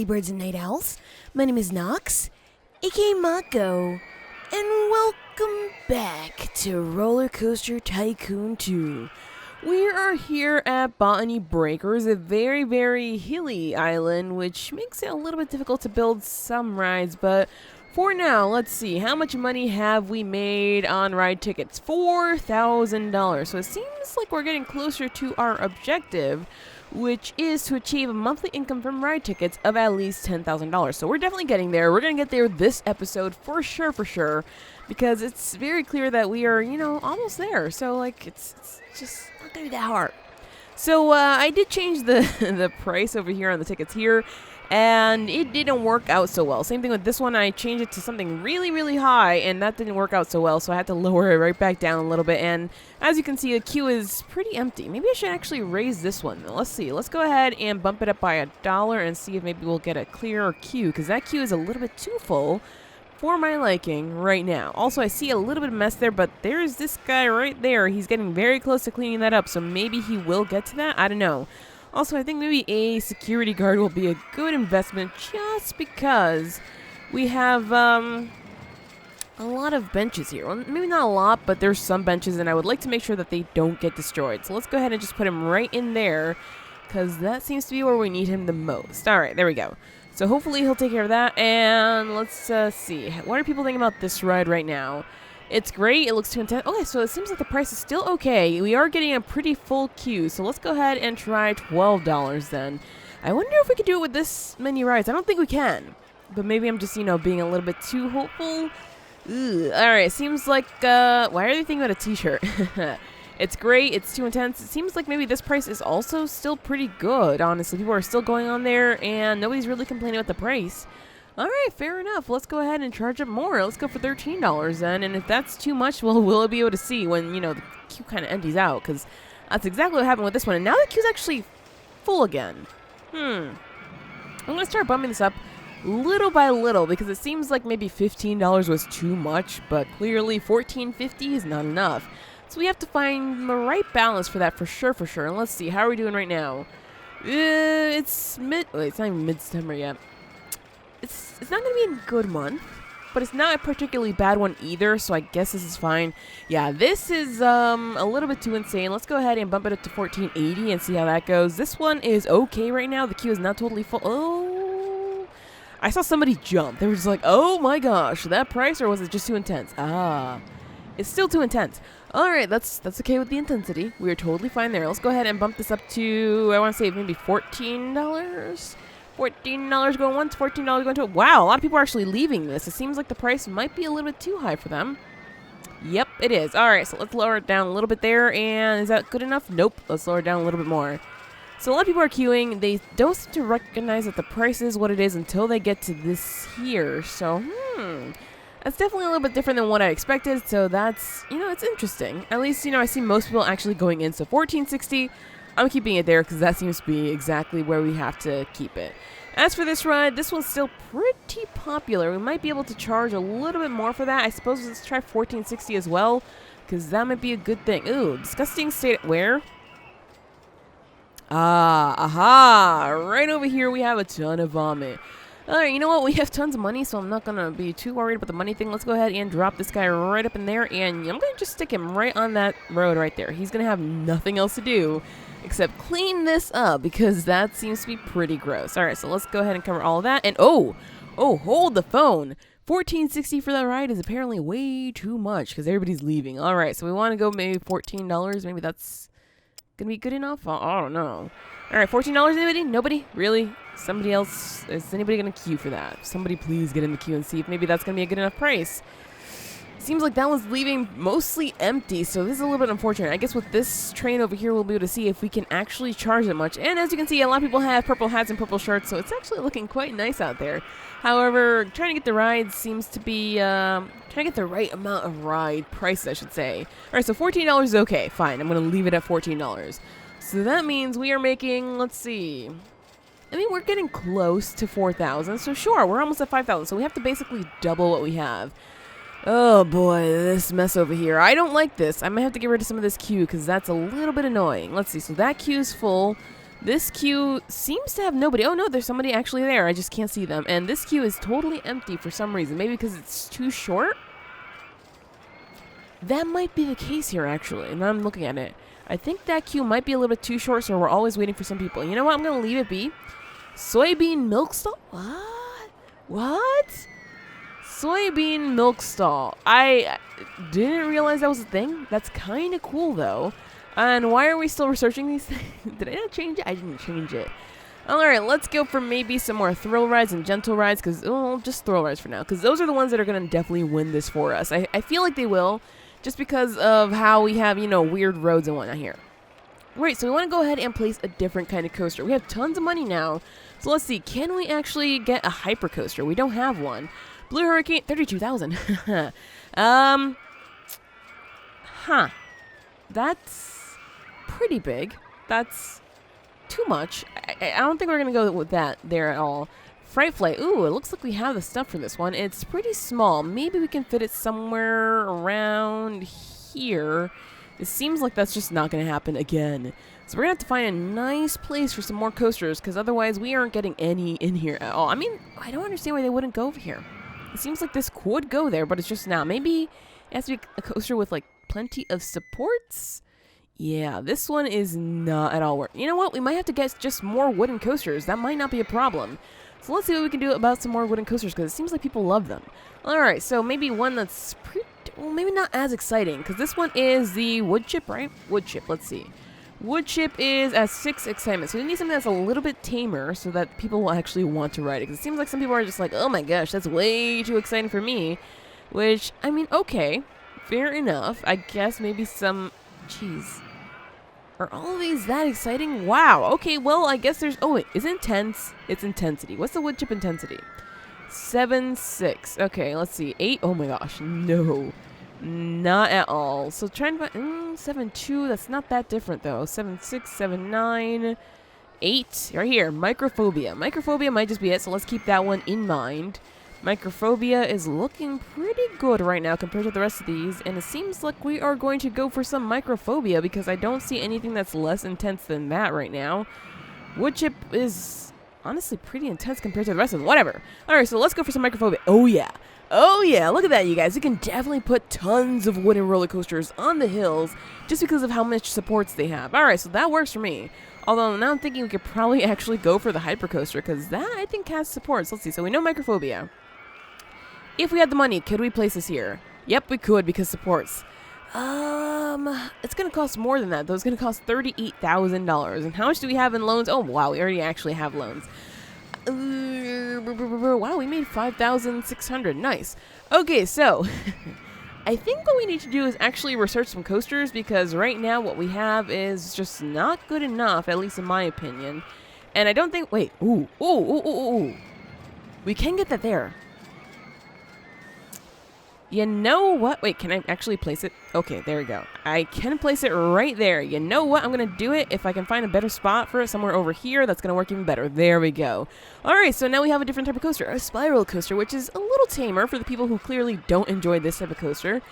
early birds and night owls. My name is Nox, aka Mako, and welcome back to Rollercoaster Tycoon 2. We are here at Botany Breakers, a very, very hilly island, which makes it a little bit difficult to build some rides, but for now, let's see, how much money have we made on ride tickets? $4,000. So it seems like we're getting closer to our objective, which is to achieve a monthly income from ride tickets of at least $10,000. So we're definitely getting there. We're going to get there this episode for sure, because it's very clear that we are, almost there. So, like, it's just not going to be that hard. So I did change the, the price over here on the tickets here, and it didn't work out so well. Same thing with this one. I changed it to something really, really high, and that didn't work out so well, so I had to lower it right back down a little bit. And as you can see, the queue is pretty empty. Maybe I should actually raise this one. Let's see. Let's go ahead and bump it up by $1 and see if maybe we'll get a clearer queue, because that queue is a little bit too full for my liking right now. Also, I see a little bit of mess there, but there's this guy right there. He's getting very close to cleaning that up, so maybe he will get to that. I don't know. Also, I think maybe a security guard will be a good investment just because we have a lot of benches here. Well, maybe not a lot, but there's some benches, and I would like to make sure that they don't get destroyed. So let's go ahead and just put him right in there, because that seems to be where we need him the most. All right, there we go. So hopefully he'll take care of that, and let's see. What are people thinking about this ride right now? It's great. It looks too intense. Okay, so it seems like the price is still okay. We are getting a pretty full queue, so let's go ahead and try $12 then. I wonder if we could do it with this many rides. I don't think we can, but maybe I'm just, being a little bit too hopeful. Ugh. All right, seems like, why are they thinking about a t-shirt? It's great. It's too intense. It seems like maybe this price is also still pretty good, honestly. People are still going on there, and nobody's really complaining about the price. All right, fair enough. Let's go ahead and charge up more. Let's go for $13 then, and if that's too much, well, we'll be able to see when, the queue kind of empties out, because that's exactly what happened with this one, and now the queue's actually full again. I'm going to start bumping this up little by little, because it seems like maybe $15 was too much, but clearly $14.50 is not enough. So we have to find the right balance for that for sure. And let's see, how are we doing right now? It's not even mid-September yet. It's not going to be a good month, but it's not a particularly bad one either, so I guess this is fine. Yeah, this is a little bit too insane. Let's go ahead and bump it up to $14.80 and see how that goes. This one is okay right now. The queue is not totally full. Oh, I saw somebody jump. They were just like, oh my gosh, that price, or was it just too intense? It's still too intense. All right, that's okay with the intensity. We are totally fine there. Let's go ahead and bump this up to, I want to say maybe $14. $14 going once, $14 going twice. Wow, a lot of people are actually leaving this. It seems like the price might be a little bit too high for them. Yep, it is. All right, so let's lower it down a little bit there. And is that good enough? Nope. Let's lower it down a little bit more. So a lot of people are queuing. They don't seem to recognize that the price is what it is until they get to this here. So, that's definitely a little bit different than what I expected. So that's, it's interesting. At least, I see most people actually going in. So $14.60. I'm keeping it there because that seems to be exactly where we have to keep it. As for this ride, this one's still pretty popular. We might be able to charge a little bit more for that. I suppose let's try $14.60 as well, because that might be a good thing. Ooh, disgusting state. Where? Aha! Right over here we have a ton of vomit. Alright, you know what? We have tons of money, so I'm not going to be too worried about the money thing. Let's go ahead and drop this guy right up in there, and I'm going to just stick him right on that road right there. He's going to have nothing else to do except clean this up, because that seems to be pretty gross. Alright, so let's go ahead and cover all of that. And oh, hold the phone. $14.60 for that ride is apparently way too much, because everybody's leaving. Alright, so we want to go maybe $14. Maybe that's going to be good enough? I don't know. Alright, $14, anybody? Nobody? Really? Somebody else? Is anybody going to queue for that? Somebody please get in the queue and see if maybe that's going to be a good enough price. Seems like that one's leaving mostly empty, so this is a little bit unfortunate. I guess with this train over here, we'll be able to see if we can actually charge that much. And as you can see, a lot of people have purple hats and purple shirts, so it's actually looking quite nice out there. However, trying to get the rides seems to be, trying to get the right amount of ride prices, I should say. Alright, so $14 is okay. Fine, I'm going to leave it at $14. So that means we are making, let's see, I mean, we're getting close to 4,000, so sure, we're almost at 5,000, so we have to basically double what we have. Oh boy, this mess over here. I don't like this. I might have to get rid of some of this queue because that's a little bit annoying. Let's see, so that queue's full. This queue seems to have nobody. Oh no, there's somebody actually there. I just can't see them. And this queue is totally empty for some reason. Maybe because it's too short? That might be the case here, actually. Now I'm looking at it. I think that queue might be a little bit too short, so we're always waiting for some people. You know what? I'm going to leave it be. Soybean milk stall? What? What? Soybean milk stall. I didn't realize that was a thing. That's kind of cool, though. And why are we still researching these things? Did I not change it? I didn't change it. Alright, let's go for maybe some more thrill rides and gentle rides, because, just thrill rides for now, because those are the ones that are going to definitely win this for us. I feel like they will, just because of how we have, weird roads and whatnot here. Right, so we want to go ahead and place a different kind of coaster. We have tons of money now, so let's see, can we actually get a hyper coaster? We don't have one. Blue Hurricane, 32,000. That's pretty big. That's too much. I don't think we're going to go with that there at all. Fright Flight. Ooh, it looks like we have the stuff for this one. It's pretty small. Maybe we can fit it somewhere around here. It seems like that's just not going to happen again. So we're going to have to find a nice place for some more coasters, because otherwise we aren't getting any in here at all. I mean, I don't understand why they wouldn't go over here. It seems like this could go there, but it's just now. Maybe it has to be a coaster with, like, plenty of supports? Yeah, this one is not at all working. You know what? We might have to get just more wooden coasters. That might not be a problem. So let's see what we can do about some more wooden coasters, because it seems like people love them. Alright, so maybe one that's maybe not as exciting, because this one is the wood chip, right? Wood chip, let's see. Wood chip is at 6 excitement, so we need something that's a little bit tamer so that people will actually want to ride it. Because it seems like some people are just like, oh my gosh, that's way too exciting for me. Which, I mean, okay, fair enough. I guess maybe some... Jeez. Are all of these that exciting? Wow. Okay, well, I guess there's... Oh, wait. Is it intense? It's intensity. What's the wood chip intensity? 7.6. Okay, let's see. 8. Oh, my gosh. No. Not at all. So, trying to find... 7.2. That's not that different, though. 7.6, 7.9, 8. Right here. Microphobia. Microphobia might just be it, so let's keep that one in mind. Microphobia is looking pretty good right now compared to the rest of these, and it seems like we are going to go for some microphobia because I don't see anything that's less intense than that right now. Wood chip is honestly pretty intense compared to the rest of them. Whatever. Alright, so let's go for some microphobia. Oh yeah. Oh yeah, look at that, you guys. You can definitely put tons of wooden roller coasters on the hills just because of how much supports they have. Alright, so that works for me. Although now I'm thinking we could probably actually go for the hypercoaster because that I think has supports. Let's see. So we know microphobia. If we had the money, could we place this here? Yep, we could because supports. It's going to cost more than that, though. It's going to cost $38,000. And how much do we have in loans? Oh, wow, we already actually have loans. Wow, we made $5,600. Nice. Okay, so I think what we need to do is actually research some coasters because right now what we have is just not good enough, at least in my opinion. And I don't think... Wait. Ooh. We can get that there. You know what? Wait, can I actually place it? Okay, there we go. I can place it right there. You know what? I'm going to do it. If I can find a better spot for it somewhere over here, that's going to work even better. There we go. All right, so now we have a different type of coaster, a spiral coaster, which is a little tamer for the people who clearly don't enjoy this type of coaster.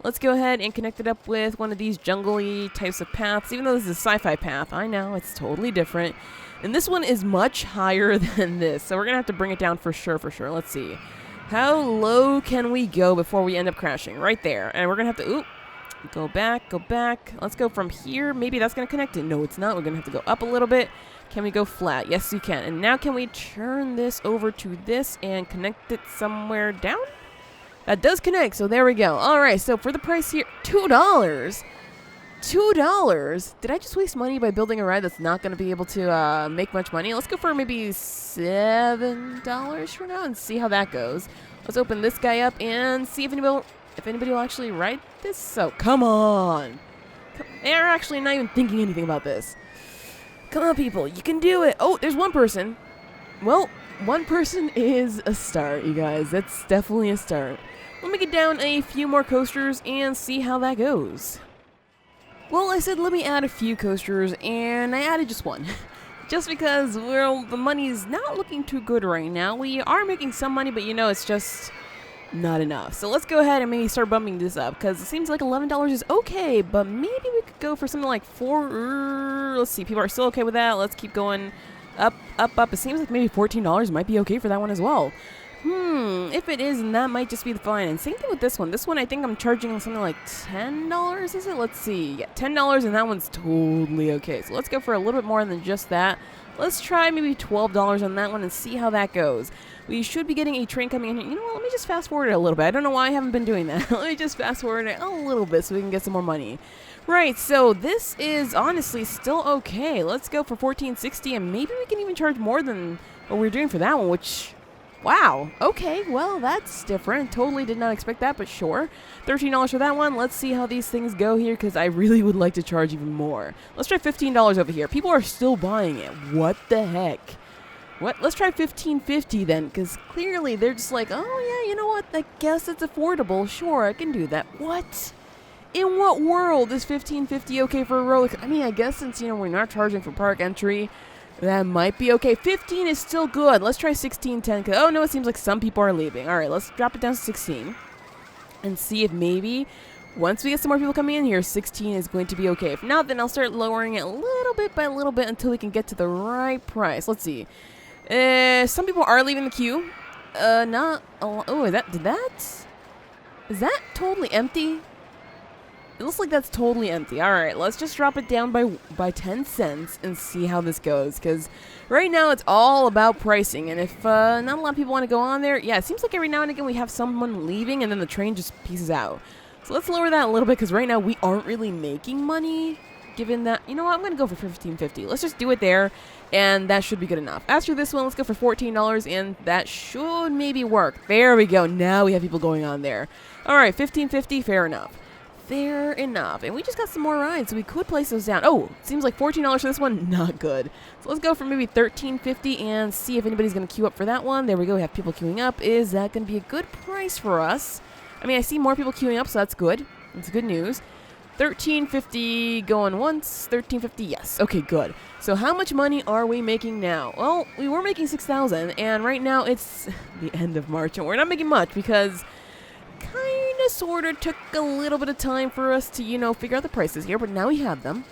Let's go ahead and connect it up with one of these jungly types of paths, even though this is a sci-fi path. I know, it's totally different. And this one is much higher than this, so we're going to have to bring it down for sure. Let's see. How low can we go before we end up crashing? Right there. And we're going to have to... Go back. Let's go from here. Maybe that's going to connect it. No, it's not. We're going to have to go up a little bit. Can we go flat? Yes, you can. And now can we turn this over to this and connect it somewhere down? That does connect, so there we go. All right, so for the price here, $2. $2? Did I just waste money by building a ride that's not going to be able to make much money? Let's go for maybe $7 for now and see how that goes. Let's open this guy up and see if anybody will actually ride this. So, come on. They're actually not even thinking anything about this. Come on, people. You can do it. Oh, there's one person. Well, one person is a start, you guys. That's definitely a start. Let me get down a few more coasters and see how that goes. Well, I said let me add a few coasters, and I added just one. Just because, well, the money's not looking too good right now. We are making some money, but you know, it's just Not enough. So let's go ahead and maybe start bumping this up, because it seems like $11 is okay, but maybe we could go for something like let's see, people are still okay with that. Let's keep going up, up, up. It seems like maybe $14 might be okay for that one as well. If it is, then that might just be the fine. And same thing with this one. This one I think I'm charging something like $10, is it? Let's see. Yeah, $10, and that one's totally okay. So let's go for a little bit more than just that. Let's try maybe $12 on that one and see how that goes. We should be getting a train coming in here. You know what? Let me just fast forward it a little bit. I don't know why I haven't been doing that. Let me just fast forward it a little bit so we can get some more money. Right, so this is honestly still okay. Let's go for $14.60, and maybe we can even charge more than what we're doing for that one, which... Wow. Okay, well, that's different. Totally did not expect that, but sure. $13 for that one. Let's see how these things go here, because I really would like to charge even more. Let's try $15 over here. People are still buying it. What the heck? What? Let's try $15.50 then, because clearly they're just like, oh, yeah, you know what? I guess it's affordable. Sure, I can do that. What? In what world is $15.50 okay for a roller coaster? I mean, I guess since, we're not charging for park entry, that might be okay. 15 is still good. Let's try 16.10. Oh, no, it seems like some people are leaving. All right, let's drop it down to 16 and see if maybe once we get some more people coming in here, 16 is going to be okay. If not, then I'll start lowering it little bit by little bit until we can get to the right price. Let's see. Some people are leaving the queue. Not a lot. Oh, is that totally empty? It looks like that's totally empty. All right, let's just drop it down by 10 cents and see how this goes. Because right now it's all about pricing. And if not a lot of people want to go on there, yeah, it seems like every now and again we have someone leaving and then the train just pieces out. So let's lower that a little bit, because right now we aren't really making money. Given that, you know what, I'm going to go for $15.50. Let's just do it there, and that should be good enough. After this one, let's go for $14, and that should maybe work. There we go. Now we have people going on there. All right, $15.50, fair enough. Fair enough. And we just got some more rides, so we could place those down. Oh, seems like $14 for this one. Not good. So let's go for maybe $13.50 and see if anybody's going to queue up for that one. There we go. We have people queuing up. Is that going to be a good price for us? I mean, I see more people queuing up, so that's good. That's good news. $13.50 going once. $13.50, yes. Okay, good. So how much money are we making now? Well, we were making $6,000, and right now it's the end of March, and we're not making much because kind of sort of took a little bit of time for us to, figure out the prices here, but now we have them.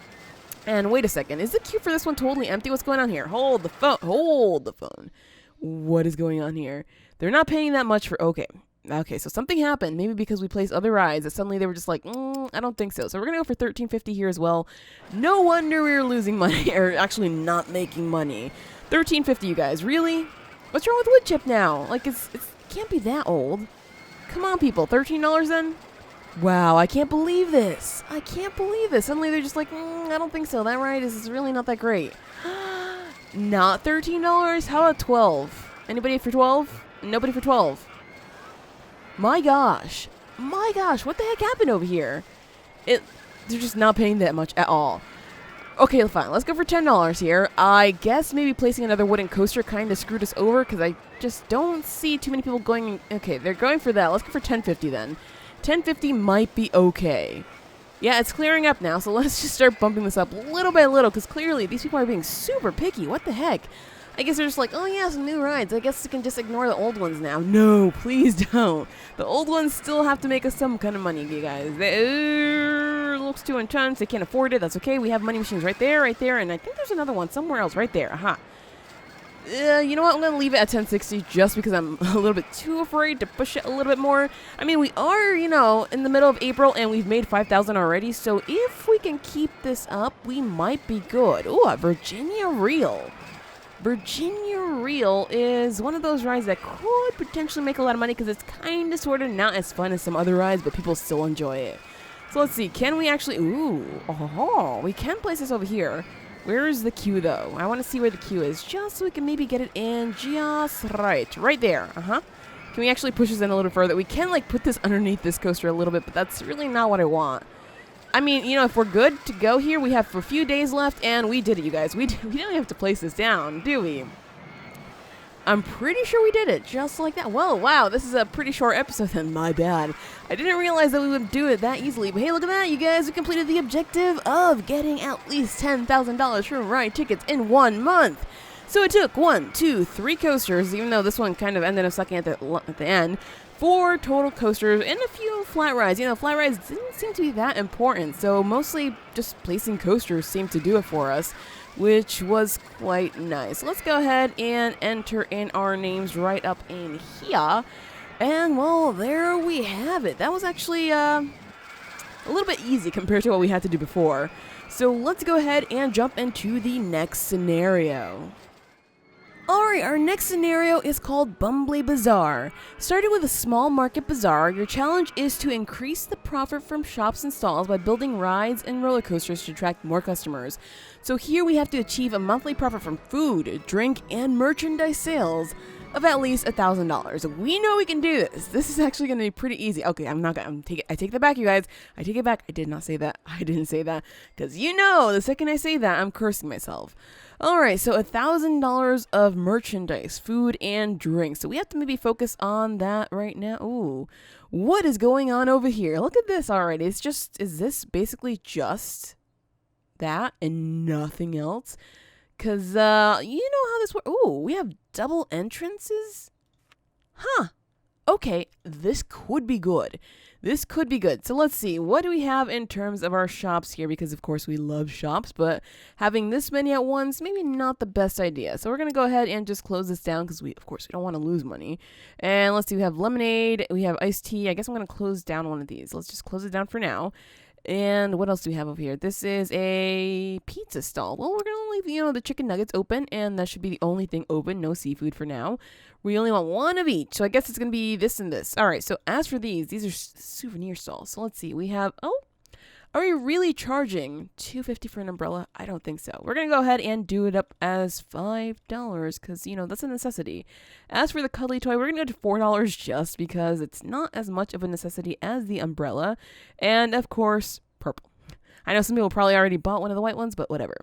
And wait a second, is the queue for this one totally empty? What's going on here? Hold the phone. What is going on here? They're not paying that much for, okay, so something happened. Maybe because we placed other rides that suddenly they were just like, I don't think so. So we're going to go for $13.50 here as well. No wonder we were losing money, or actually not making money. $13.50, you guys. Really? What's wrong with wood chip now? Like, it can't be that old. Come on, people. $13 then? Wow, I can't believe this. Suddenly they're just like, I don't think so. That ride is really not that great. Not $13? How about 12? Anybody for 12? Nobody for 12. My gosh, what the heck happened over here? They're just not paying that much at all. Okay, fine, let's go for $10 here. I guess maybe placing another wooden coaster kind of screwed us over, because I just don't see too many people going. Okay, they're going for that. Let's go for $10.50 then. $10.50 might be okay. Yeah, it's clearing up now, so let's just start bumping this up little by little, because clearly these people are being super picky. What the heck? I guess they're just like, oh yeah, some new rides. I guess we can just ignore the old ones now. No, please don't. The old ones still have to make us some kind of money, you guys. It looks too intense. They can't afford it. That's okay. We have money machines right there, and I think there's another one somewhere else right there. Aha. You know what? I'm going to leave it at $10.60 just because I'm a little bit too afraid to push it a little bit more. I mean, we are, in the middle of April, and we've made $5,000 already. So if we can keep this up, we might be good. Ooh, a Virginia Reel. Virginia Reel is one of those rides that could potentially make a lot of money, because it's kind of sort of not as fun as some other rides, but people still enjoy it. So let's see. Can we actually... we can place this over here. Where is the queue, though? I want to see where the queue is, just so we can maybe get it in just right. Right there. Can we actually push this in a little further? We can, put this underneath this coaster a little bit, but that's really not what I want. I mean, if we're good to go here, we have a few days left, and we did it, you guys. We don't have to place this down, do we? I'm pretty sure we did it, just like that. Whoa, wow, this is a pretty short episode then. My bad. I didn't realize that we would do it that easily, but hey, look at that, you guys. We completed the objective of getting at least $10,000 from ride tickets in 1 month. So it took 1, 2, 3 coasters, even though this one kind of ended up sucking at the end, 4 total coasters and a few flat rides. You know, flat rides didn't seem to be that important, so mostly just placing coasters seemed to do it for us, which was quite nice. Let's go ahead and enter in our names right up in here. And, well, there we have it. That was actually a little bit easy compared to what we had to do before. So let's go ahead and jump into the next scenario. Alright, our next scenario is called Bumbly Bazaar. Started with a small market bazaar, your challenge is to increase the profit from shops and stalls by building rides and roller coasters to attract more customers. So here we have to achieve a monthly profit from food, drink, and merchandise sales of at least $1,000. We know we can do this. This is actually going to be pretty easy. Okay, I take that back, you guys. I take it back. I did not say that. I didn't say that. Because you know, the second I say that, I'm cursing myself. Alright, so $1,000 of merchandise, food, and drinks. So we have to maybe focus on that right now. Ooh, what is going on over here? Look at this already. Is this basically just that and nothing else? Because, you know how this works. Ooh, we have double entrances? Huh. Okay, this could be good. This could be good. So let's see. What do we have in terms of our shops here? Because, of course, we love shops, but having this many at once, maybe not the best idea. So we're going to go ahead and just close this down because, of course, we don't want to lose money. And let's see. We have lemonade. We have iced tea. I guess I'm going to close down one of these. Let's just close it down for now. And what else do we have over here? This is a pizza stall. Well, we're going to leave, the chicken nuggets open, and that should be the only thing open. No seafood for now. We only want one of each, so I guess it's going to be this and this. All right, so as for these are souvenir stalls. So let's see. We have, are we really charging $2.50 for an umbrella? I don't think so. We're going to go ahead and do it up as $5 because, that's a necessity. As for the cuddly toy, we're going to go to $4 just because it's not as much of a necessity as the umbrella. And, of course, purple. I know some people probably already bought one of the white ones, but whatever.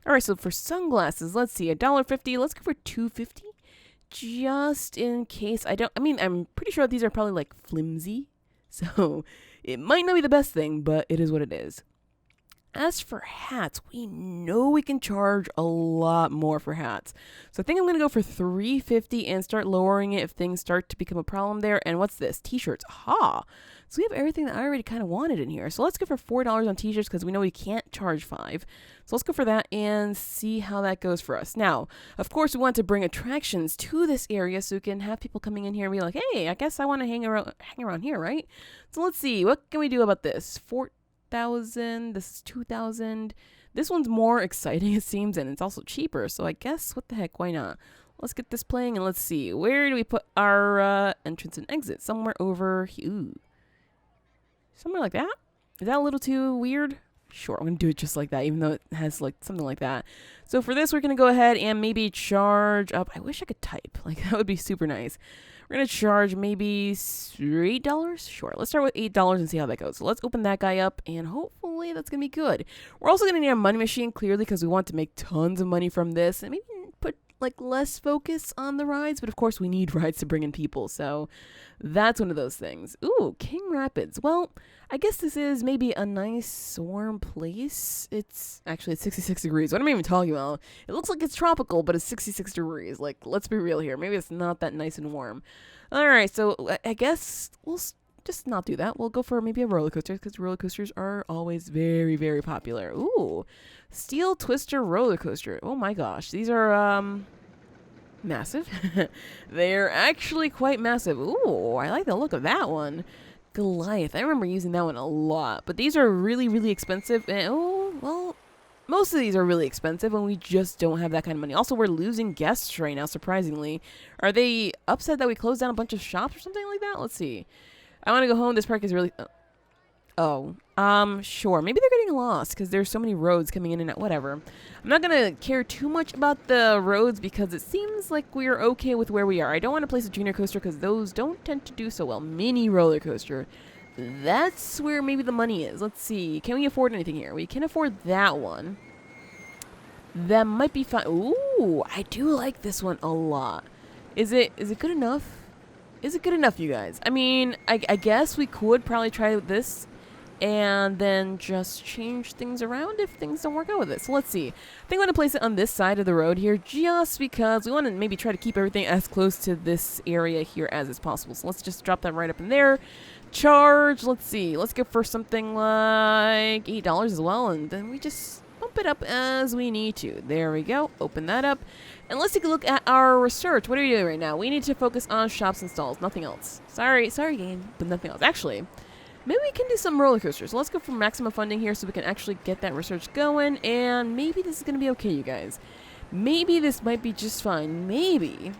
All right, so for sunglasses, let's see, $1.50. Let's go for $2.50 just in case. I'm pretty sure these are probably like flimsy. So it might not be the best thing, but it is what it is. As for hats, we know we can charge a lot more for hats. So I think I'm going to go for $3.50 and start lowering it if things start to become a problem there. And what's this? T-shirts. Aha! So we have everything that I already kind of wanted in here. So let's go for $4 on t-shirts because we know we can't charge $5. So let's go for that and see how that goes for us. Now, of course, we want to bring attractions to this area so we can have people coming in here and be like, hey, I guess I want to hang around here, right? So let's see. What can we do about this? $4,000. This is $2,000. This one's more exciting, it seems, and it's also cheaper. So I guess, what the heck, why not? Let's get this playing and let's see. Where do we put our entrance and exit? Somewhere over here. Ooh. Somewhere like that? Is that a little too weird? Sure, I'm going to do it just like that, even though it has like something like that. So for this, we're going to go ahead and maybe charge up. I wish I could type. Like, that would be super nice. We're going to charge maybe $8? Sure, let's start with $8 and see how that goes. So let's open that guy up, and hopefully that's going to be good. We're also going to need a money machine, clearly, because we want to make tons of money from this, and maybe put like less focus on the rides, but of course we need rides to bring in people, so that's one of those things. Ooh, King Rapids. Well, I guess this is maybe a nice warm place. It's 66 degrees. What am I even talking about? It looks like it's tropical, but it's 66 degrees. Like, let's be real here. Maybe it's not that nice and warm. All right, so I guess we'll just not do that. We'll go for maybe a roller coaster because roller coasters are always very, very popular. Ooh, Steel Twister roller coaster. Oh my gosh, these are massive. They're actually quite massive. Ooh, I like the look of that one. Goliath. I remember using that one a lot, but these are really, really expensive. And, oh, well, most of these are really expensive and we just don't have that kind of money. Also, we're losing guests right now, surprisingly. Are they upset that we closed down a bunch of shops or something like that? Let's see. I want to go home. This park is really... sure. Maybe they're getting lost because there's so many roads coming in and out. Whatever. I'm not going to care too much about the roads because it seems like we're okay with where we are. I don't want to place a junior coaster because those don't tend to do so well. Mini roller coaster. That's where maybe the money is. Let's see. Can we afford anything here? We can afford that one. That might be fine. Ooh, I do like this one a lot. Is it good enough? Is it good enough, you guys? I mean, I guess we could probably try this and then just change things around if things don't work out with it. So let's see. I think I'm going to place it on this side of the road here just because we want to maybe try to keep everything as close to this area here as is possible. So let's just drop that right up in there. Charge, let's see. Let's go for something like $8 as well, and then we just bump it up as we need to. There we go. Open that up. And let's take a look at our research. What are we doing right now? We need to focus on shops and stalls. Nothing else. Sorry game, but nothing else. Actually, maybe we can do some roller coasters. So let's go for maximum funding here so we can actually get that research going. And maybe this is going to be okay, you guys. Maybe this might be just fine. Maybe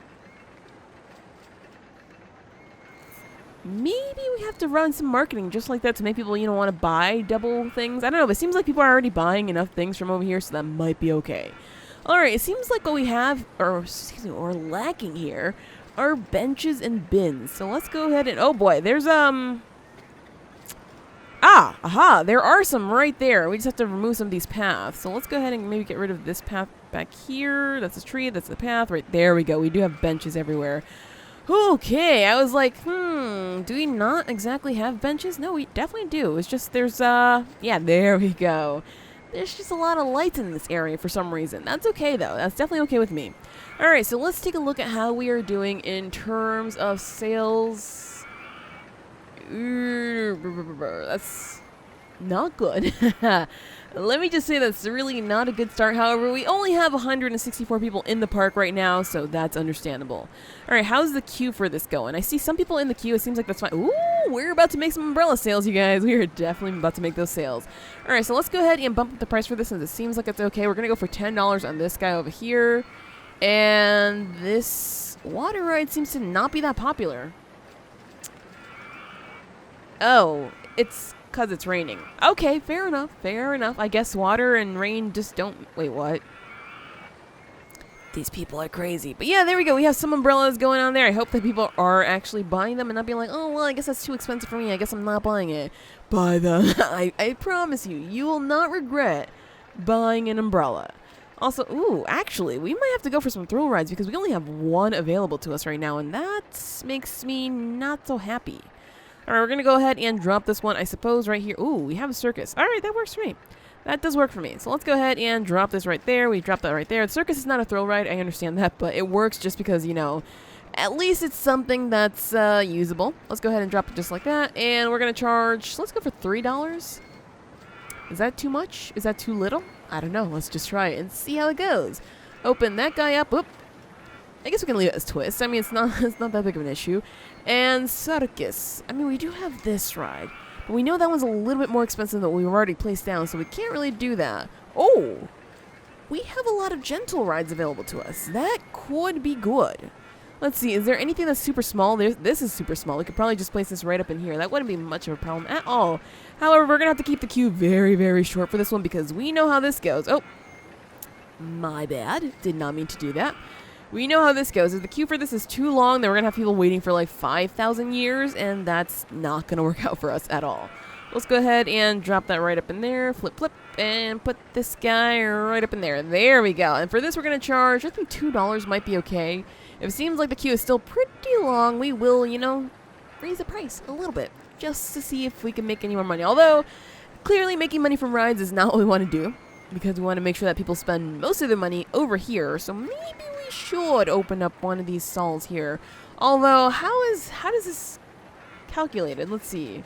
we have to run some marketing just like that to make people, want to buy double things. I don't know, but it seems like people are already buying enough things from over here, so that might be okay. Alright, it seems like what we have, or lacking here, are benches and bins. So let's go ahead and, oh boy, there's, there are some right there. We just have to remove some of these paths. So let's go ahead and maybe get rid of this path back here. That's a tree, that's the path. Right there we go. We do have benches everywhere. Okay, I was like, do we not exactly have benches? No, we definitely do. It's just there's, yeah, there we go. There's just a lot of lights in this area for some reason. That's okay, though. That's definitely okay with me. All right, so let's take a look at how we are doing in terms of sales. That's not good. Let me just say that's really not a good start. However, we only have 164 people in the park right now, so that's understandable. All right, how's the queue for this going? I see some people in the queue. It seems like that's fine. Ooh, we're about to make some umbrella sales, you guys. We are definitely about to make those sales. All right, so let's go ahead and bump up the price for this since it seems like it's okay. We're going to go for $10 on this guy over here. And this water ride seems to not be that popular. Oh, it's because it's raining. Okay, fair enough. Fair enough. I guess water and rain just don't... Wait, what? These people are crazy. But yeah, there we go. We have some umbrellas going on there. I hope that people are actually buying them and not being like, oh, well, I guess that's too expensive for me. I guess I'm not buying it. Buy them. I promise you, you will not regret buying an umbrella. Also, ooh, actually, we might have to go for some thrill rides because we only have one available to us right now, and that makes me not so happy. All right, we're going to go ahead and drop this one, I suppose, right here. Ooh, we have a circus. All right, that works for me. That does work for me. So let's go ahead and drop this right there. We dropped that right there. The circus is not a thrill ride. I understand that, but it works just because, at least it's something that's usable. Let's go ahead and drop it just like that. And we're going to charge, let's go for $3. Is that too much? Is that too little? I don't know. Let's just try it and see how it goes. Open that guy up. Oop. I guess we can leave it as twist. I mean, it's not that big of an issue. And circus. I mean, we do have this ride. But we know that one's a little bit more expensive than we've already placed down, so we can't really do that. Oh! We have a lot of gentle rides available to us. That could be good. Let's see. Is there anything that's super small? This is super small. We could probably just place this right up in here. That wouldn't be much of a problem at all. However, we're going to have to keep the queue very, very short for this one because we know how this goes. Oh. My bad. Did not mean to do that. We know how this goes. If the queue for this is too long, then we're going to have people waiting for like 5,000 years, and that's not going to work out for us at all. Let's go ahead and drop that right up in there. Flip, flip, and put this guy right up in there. There we go. And for this, we're going to charge, I think $2 might be okay. If it seems like the queue is still pretty long, we will, raise the price a little bit just to see if we can make any more money. Although, clearly making money from rides is not what we want to do because we want to make sure that people spend most of their money over here. So maybe we should open up one of these stalls here. Although, how does this calculated? Let's see.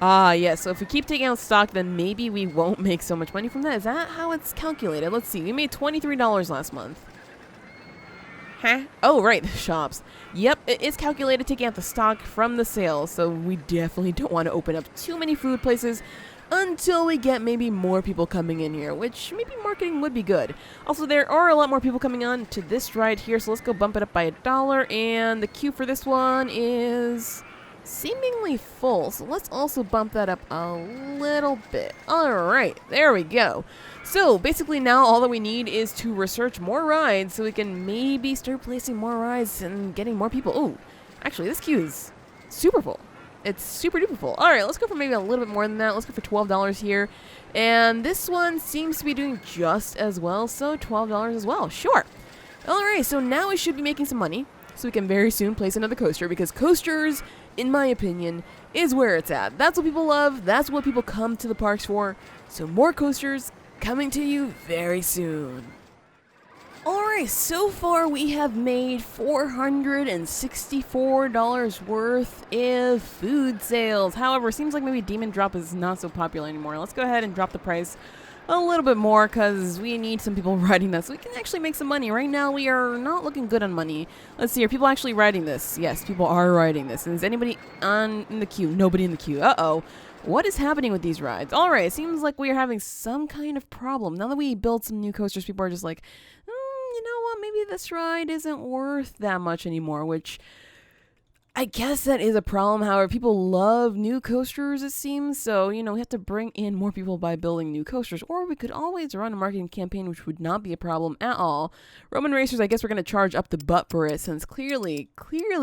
Yes, so if we keep taking out stock, then maybe we won't make so much money from that. Is that how it's calculated? Let's see. We made $23 last month. Huh? Oh, right, the shops. Yep, it is calculated taking out the stock from the sales, so we definitely don't want to open up too many food places until we get maybe more people coming in here, which maybe marketing would be good. Also, there are a lot more people coming on to this ride here, so let's go bump it up by $1, and the queue for this one is seemingly full, so let's also bump that up a little bit. Alright, there we go. So basically now all that we need is to research more rides so we can maybe start placing more rides and getting more people. Oh, actually this queue is super full. It's super duper full. Alright, let's go for maybe a little bit more than that. Let's go for $12 here. And this one seems to be doing just as well, so $12 as well. Sure. Alright, so now we should be making some money so we can very soon place another coaster because coasters in my opinion, is where it's at. That's what people love. That's what people come to the parks for. So more coasters coming to you very soon. Alright, so far we have made $464 worth of food sales. However, it seems like maybe Demon Drop is not so popular anymore. Let's go ahead and drop the price a little bit more because we need some people riding this so we can actually make some money. Right now we are not looking good on money. Let's see, are people actually riding this? Yes, people are riding this. And is anybody in the queue? Nobody in the queue. Uh-oh. What is happening with these rides? Alright, it seems like we are having some kind of problem. Now that we built some new coasters, people are just like, you know what, maybe this ride isn't worth that much anymore, which I guess that is a problem. However, people love new coasters, it seems, so, we have to bring in more people by building new coasters, or we could always run a marketing campaign, which would not be a problem at all. Roman Racers, I guess we're going to charge up the butt for it, since clearly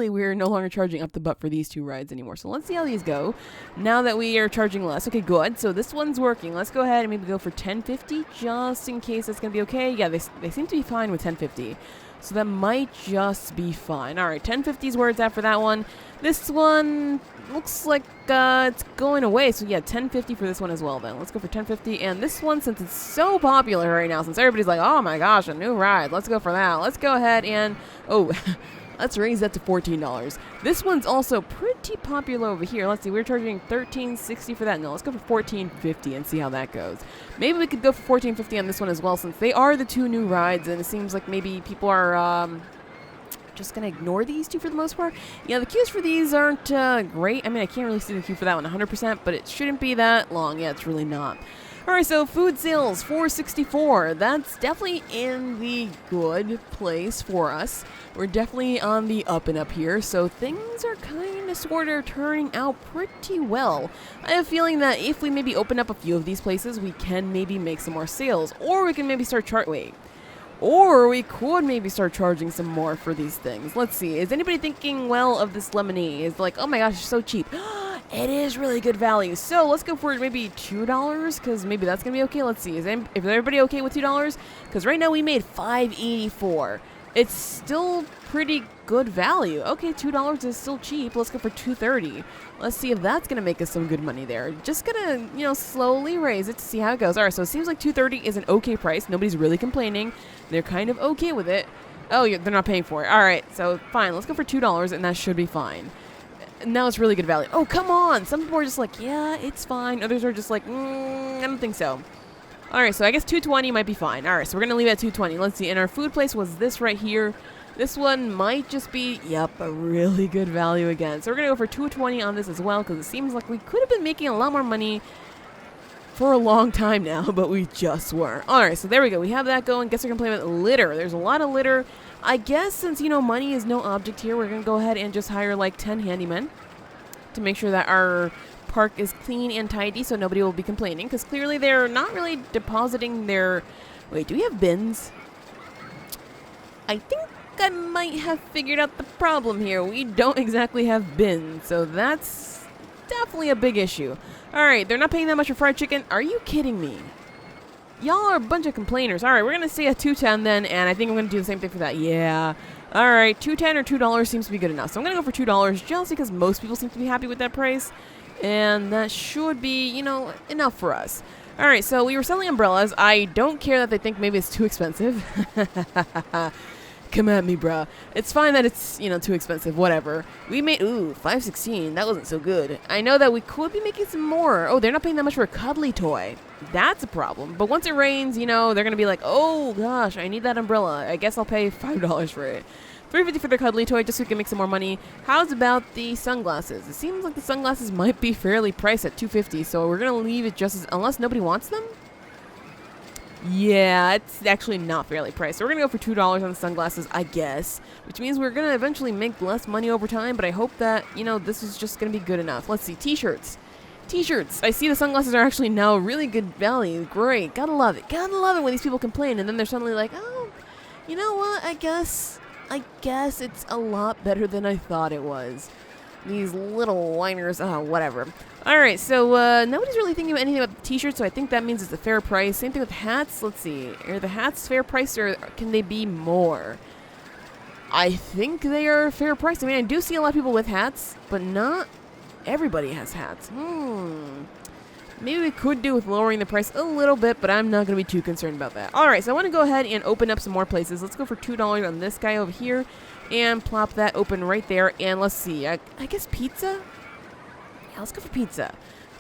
we're no longer charging up the butt for these two rides anymore. So let's see how these go, now that we are charging less. Okay, good, so this one's working. Let's go ahead and maybe go for $10.50, just in case that's going to be okay. Yeah, they seem to be fine with $10.50. So that might just be fine. All right, $10.50 is where it's at for that one. This one looks like it's going away. So yeah, $10.50 for this one as well then. Let's go for $10.50. And this one, since it's so popular right now, since everybody's like, oh my gosh, a new ride. Let's go for that. Let's go ahead and, let's raise that to $14. This one's also pretty popular over here. Let's see, we're charging $13.60 for that. No, let's go for $14.50 and see how that goes. Maybe we could go for $14.50 on this one as well, since they are the two new rides, and it seems like maybe people are just going to ignore these two for the most part. Yeah, the queues for these aren't great. I mean, I can't really see the queue for that one 100%, but it shouldn't be that long. Yeah, it's really not. Alright, so food sales, $464. That's definitely in the good place for us. We're definitely on the up and up here, so things are kind of sort of turning out pretty well. I have a feeling that if we maybe open up a few of these places, we can maybe make some more sales, or we can maybe start or we could maybe start charging some more for these things. Let's see, is anybody thinking well of this lemonade? It's like, oh my gosh, it's so cheap. It is really good value. So let's go for maybe $2, because maybe that's going to be okay. Let's see, is everybody okay with $2? Because right now we made $5.84. It's still pretty good value. Okay, $2 is still cheap. Let's go for $2.30. Let's see if that's going to make us some good money there. Just going to, slowly raise it to see how it goes. All right, so it seems like $2.30 is an okay price. Nobody's really complaining. They're kind of okay with it. Oh, yeah, they're not paying for it. All right, so fine. Let's go for $2, and that should be fine. Now it's really good value. Oh, come on. Some people are just like, yeah, it's fine. Others are just like, I don't think so. All right, so I guess $2.20 might be fine. All right, so we're going to leave it at $2.20. Let's see. And our food place was this right here. This one might just be, a really good value again. So we're going to go for $2.20 on this as well, because it seems like we could have been making a lot more money for a long time now, but we just weren't. All right, so there we go. We have that going. Guess we're going to play with litter. There's a lot of litter. I guess since, money is no object here, we're going to go ahead and just hire like 10 handymen to make sure that our park is clean and tidy so nobody will be complaining, because clearly they're not really depositing their... Wait, do we have bins? I think I might have figured out the problem here. We don't exactly have bins, so that's definitely a big issue. Alright, they're not paying that much for fried chicken. Are you kidding me? Y'all are a bunch of complainers. Alright, we're going to stay at $2.10 then, and I think I'm going to do the same thing for that. Yeah. Alright, $2.10 or $2 seems to be good enough. So I'm going to go for $2 just because most people seem to be happy with that price. And that should be, enough for us. Alright, so we were selling umbrellas. I don't care that they think maybe it's too expensive. Come at me, bruh. It's fine that it's, too expensive. Whatever. We made, $5.16. That wasn't so good. I know that we could be making some more. Oh, they're not paying that much for a cuddly toy. That's a problem. But once it rains, they're going to be like, oh, gosh, I need that umbrella. I guess I'll pay $5 for it. $3.50 for the cuddly toy just so we can make some more money. How's about the sunglasses? It seems like the sunglasses might be fairly priced at $2.50, so we're going to leave it just as, unless nobody wants them? Yeah, it's actually not fairly priced. So we're going to go for $2 on the sunglasses, I guess, which means we're going to eventually make less money over time, but I hope that, this is just going to be good enough. Let's see, t-shirts. T-shirts. I see the sunglasses are actually now really good value. Great. Gotta love it. Gotta love it when these people complain, and then they're suddenly like, oh, you know what, I guess it's a lot better than I thought it was. These little whiners, whatever. Alright, so nobody's really thinking about anything about the t-shirts, so I think that means it's a fair price. Same thing with hats. Let's see. Are the hats fair price, or can they be more? I think they are fair price. I mean, I do see a lot of people with hats, but not everybody has hats. Maybe we could do with lowering the price a little bit, but I'm not going to be too concerned about that. All right, so I want to go ahead and open up some more places. Let's go for $2 on this guy over here and plop that open right there. And let's see, I guess pizza? Yeah, let's go for pizza.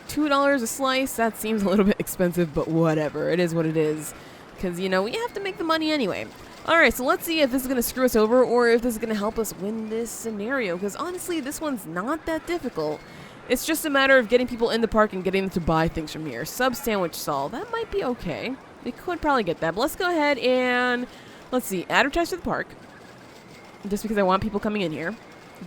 $2 a slice, that seems a little bit expensive, but whatever. It is what it is. Because, you know, we have to make the money anyway. Alright, so let's see if this is going to screw us over or if this is going to help us win this scenario. Because honestly, this one's not that difficult. It's just a matter of getting people in the park and getting them to buy things from here. Sub sandwich stall, that might be okay. We could probably get that. But let's go ahead and, let's see, advertise to the park. Just because I want people coming in here.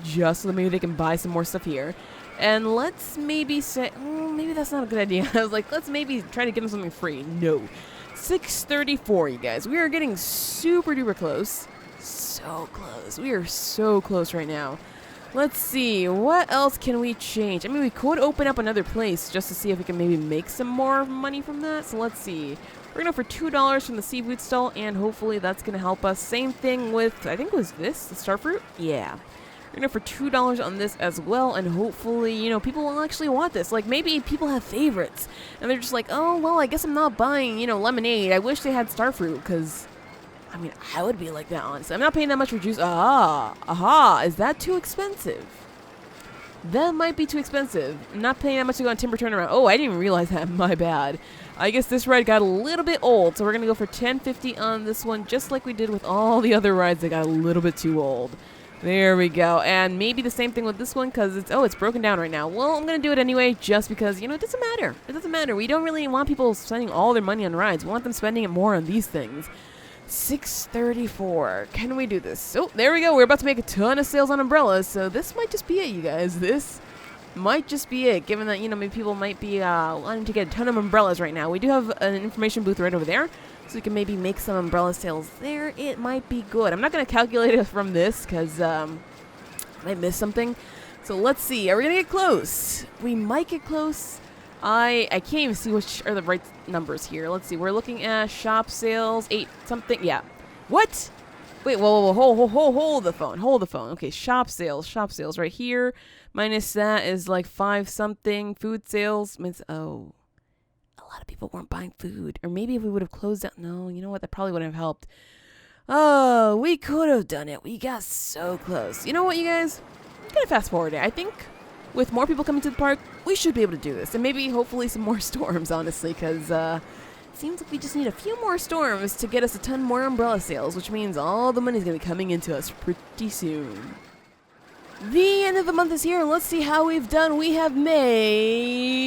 Just so that maybe they can buy some more stuff here. And let's maybe say, maybe that's not a good idea. I was like, let's maybe try to give them something free. No. 6:34, you guys. We are getting super duper close. So close. We are so close right now. Let's see. What else can we change? I mean, we could open up another place just to see if we can maybe make some more money from that. So let's see. We're going to go for $2 from the seafood stall, and hopefully that's going to help us. Same thing with, I think it was this, the starfruit? Yeah. We're going to go for $2 on this as well, and hopefully, you know, people will actually want this. Like, maybe people have favorites, and they're just like, oh, well, I guess I'm not buying, you know, lemonade. I wish they had starfruit, because, I mean, I would be like that, honestly. I'm not paying that much for juice. Aha, is that too expensive? That might be too expensive. I'm not paying that much to go on Timber Turnaround. Oh, I didn't even realize that. My bad. I guess this ride got a little bit old, so we're going to go for $10.50 on this one, just like we did with all the other rides that got a little bit too old. There we go. And maybe the same thing with this one, because it's broken down right now. Well, I'm going to do it anyway, just because, you know, it doesn't matter. It doesn't matter. We don't really want people spending all their money on rides. We want them spending it more on these things. 6:34. Can we do this? Oh, there we go. We're about to make a ton of sales on umbrellas, so this might just be it, you guys. This might just be it, given that, you know, maybe people might be wanting to get a ton of umbrellas right now. We do have an information booth right over there, so we can maybe make some umbrella sales there. It might be good. I'm not going to calculate it from this, because I might miss something. So let's see. Are we going to get close? We might get close. I can't even see which are the right numbers here. Let's see. We're looking at shop sales, 8 something. Yeah. What? Wait, whoa, hold the phone. Hold the phone. Okay, shop sales right here. Minus that is like 5 something. Food sales. Oh, a lot of people weren't buying food. Or maybe if we would have closed out. No, you know what? That probably wouldn't have helped. Oh, we could have done it. We got so close. You know what, you guys? I'm going to fast forward it. I think with more people coming to the park, we should be able to do this. And maybe, hopefully, some more storms, honestly, because it seems like we just need a few more storms to get us a ton more umbrella sales, which means all the money's going to be coming into us pretty soon. The end of the month is here. Let's see how we've done. We have made...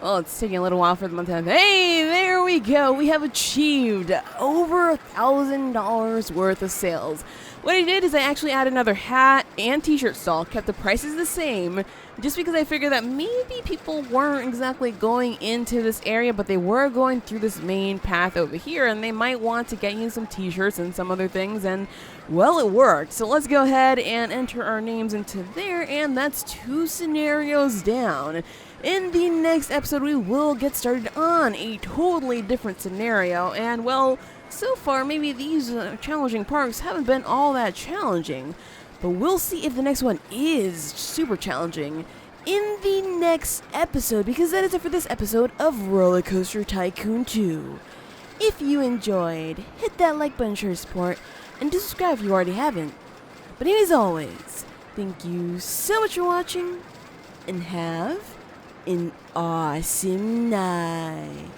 Well, it's taking a little while for the month to end. Hey, there we go. We have achieved over $1,000 worth of sales. What I did is I actually added another hat and t-shirt stall, kept the prices the same, just because I figured that maybe people weren't exactly going into this area, but they were going through this main path over here, and they might want to get you some t-shirts and some other things, and, well, it worked. So let's go ahead and enter our names into there, and that's 2 scenarios down. In the next episode, we will get started on a totally different scenario, and, well, so far, maybe these challenging parks haven't been all that challenging, but we'll see if the next one is super challenging in the next episode, because that is it for this episode of Rollercoaster Tycoon 2. If you enjoyed, hit that like button to show your support, and do subscribe if you already haven't. But as always, thank you so much for watching, and have an awesome night.